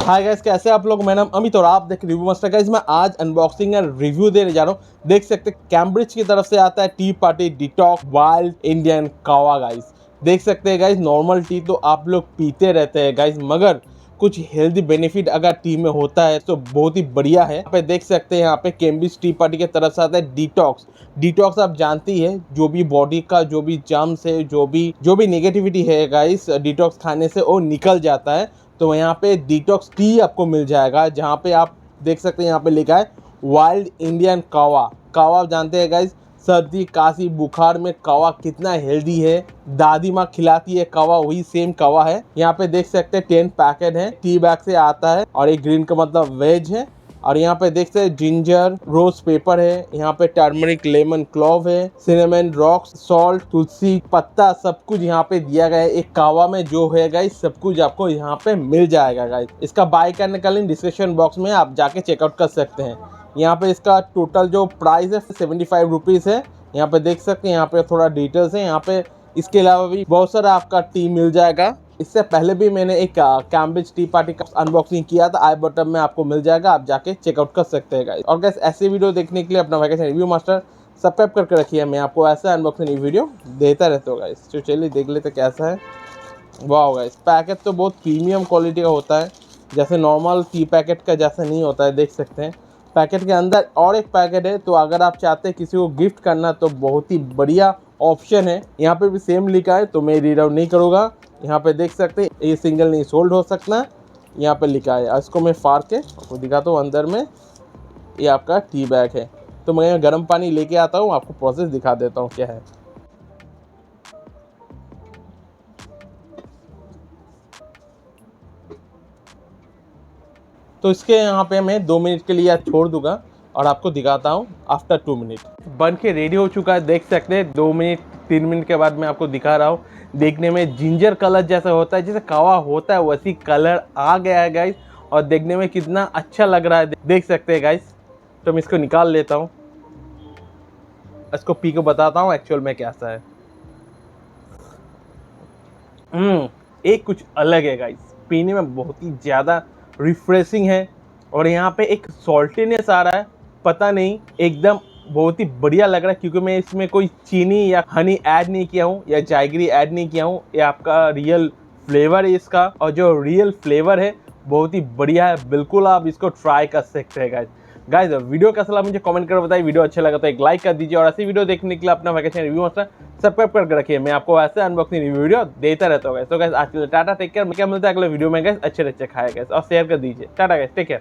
Hi guys, कैसे आप लोग। मेरा नाम अमित और आप देख रिव्यू मास्टर। गाइस मैं आज अनबॉक्सिंग एंड रिव्यू देने जा रहा हूँ। देख सकते हैं कैम्ब्रिज की तरफ से आता है T party detox wild Indian कावा। गाइस देख सकते हैं गाइस, नॉर्मल टी तो आप लोग पीते रहते हैं गाइस, मगर कुछ हेल्दी बेनिफिट अगर टी में होता है तो बहुत ही बढ़िया है। यहाँ पे देख सकते हैं, यहाँ पे कैम्ब्रिज टी पार्टी की तरफ से आता है डिटॉक्स। डिटॉक्स आप जानती है, जो भी बॉडी का जो भी जर्म्स है, जो भी नेगेटिविटी है गाइस, डिटॉक्स खाने से वो निकल जाता है। तो यहाँ पे डिटॉक्स टी आपको मिल जाएगा, जहाँ पे आप देख सकते हैं यहाँ पे लिखा है वाइल्ड इंडियन कावा। कावा आप जानते हैं गाइस, सर्दी काशी बुखार में कावा कितना हेल्दी है। दादी माँ खिलाती है कावा, वही सेम कावा है। यहाँ पे देख सकते हैं 10 पैकेट है, टी बैग से आता है और एक ग्रीन का मतलब वेज है। और यहाँ पे देख सकते हैं जिंजर रोज पेपर है, यहाँ पे टर्मरिक लेमन क्लोव है, सिनेमन रॉक्स सॉल्ट तुलसी पत्ता, सब कुछ यहाँ पे दिया गया है। एक कावा में जो है गाइस, सब कुछ आपको यहाँ पे मिल जाएगा गाइस। इसका बाय करने का लिंक डिस्क्रिप्शन बॉक्स में आप जाके चेकआउट कर सकते हैं। यहाँ पे इसका टोटल जो प्राइस है 75 रुपीज़ है। यहाँ पे देख सकते हैं, यहाँ पे थोड़ा डिटेल्स है। यहाँ पे इसके अलावा भी बहुत सारा आपका टी मिल जाएगा। इससे पहले भी मैंने एक कैम्ब्रिज टी पार्टी का अनबॉक्सिंग किया था, आई बटन में आपको मिल जाएगा, आप जाके चेकआउट कर सकते हैं गाइस। और गाइस ऐसे वीडियो देखने के लिए अपना वैकेशन रिव्यू मास्टर सब्सक्राइब करके रखिए, मैं आपको ऐसा अनबॉक्सिंग वीडियो देता रहता हूँ गाइस। तो चलिए देख लेते कैसा है। वाह गाइस, पैकेट तो बहुत प्रीमियम क्वालिटी का होता है, जैसे नॉर्मल टी पैकेट का जैसा नहीं होता है। देख सकते हैं पैकेट के अंदर और एक पैकेट है, तो अगर आप चाहते हैं किसी को गिफ्ट करना तो बहुत ही बढ़िया ऑप्शन है। यहाँ पे भी सेम लिखा है, तो मैं रीड आउट नहीं करूँगा। यहाँ पे देख सकते हैं ये सिंगल नहीं सोल्ड हो सकता, यहाँ पे लिखा है। इसको मैं फाड़ के आपको दिखाता हूँ। अंदर में ये आपका टी बैग है, तो मैं गर्म पानी लेके आता हूँ, आपको प्रोसेस दिखा देता हूँ क्या है। तो इसके यहाँ पे मैं 2 मिनट के लिए छोड़ दूंगा और आपको दिखाता हूँ आफ्टर 2 मिनट। बन के रेडी हो चुका है, देख सकते हैं 2 मिनट 3 मिनट के बाद मैं आपको दिखा रहा हूँ। देखने में जिंजर कलर जैसा होता है, जैसे कावा होता है वैसी कलर आ गया है गाइस, और देखने में कितना अच्छा लग रहा है, देख सकते हैं गाइस। तो मैं इसको निकाल लेता हूँ, इसको पी के बताता हूँ एक्चुअल में कैसा है। एक कुछ अलग है गाइस, पीने में बहुत ही ज़्यादा रिफ्रेशिंग है। और यहाँ पे एक सॉल्टीनेस आ रहा है, पता नहीं, एकदम बहुत ही बढ़िया लग रहा है, क्योंकि मैं इसमें कोई चीनी या हनी ऐड नहीं किया हूँ या जायगरी ऐड नहीं किया हूँ। ये आपका रियल फ्लेवर है इसका, और जो रियल फ्लेवर है बहुत ही बढ़िया है। बिल्कुल आप इसको ट्राई कर सकते हैं गाइस। वीडियो कैसा लगा मुझे कमेंट कर बताइए। वीडियो अच्छा लगा तो एक लाइक कर दीजिए, और ऐसी वीडियो देखने के लिए अपना वैकेशन रिव्यू मास्टर सब्सक्राइब करके रखिए, मैं आपको ऐसे अनबॉक्सिंग रिव्यू वीडियो देता रहता हूँ गाइस। तो गाइस आज के लिए टाटा, टेक केयर। क्या मिलता है अगले वीडियो में गाइस, अच्छे खाए गाइस, और शेयर कर दीजिए। टाटा गाइस, टेक केयर।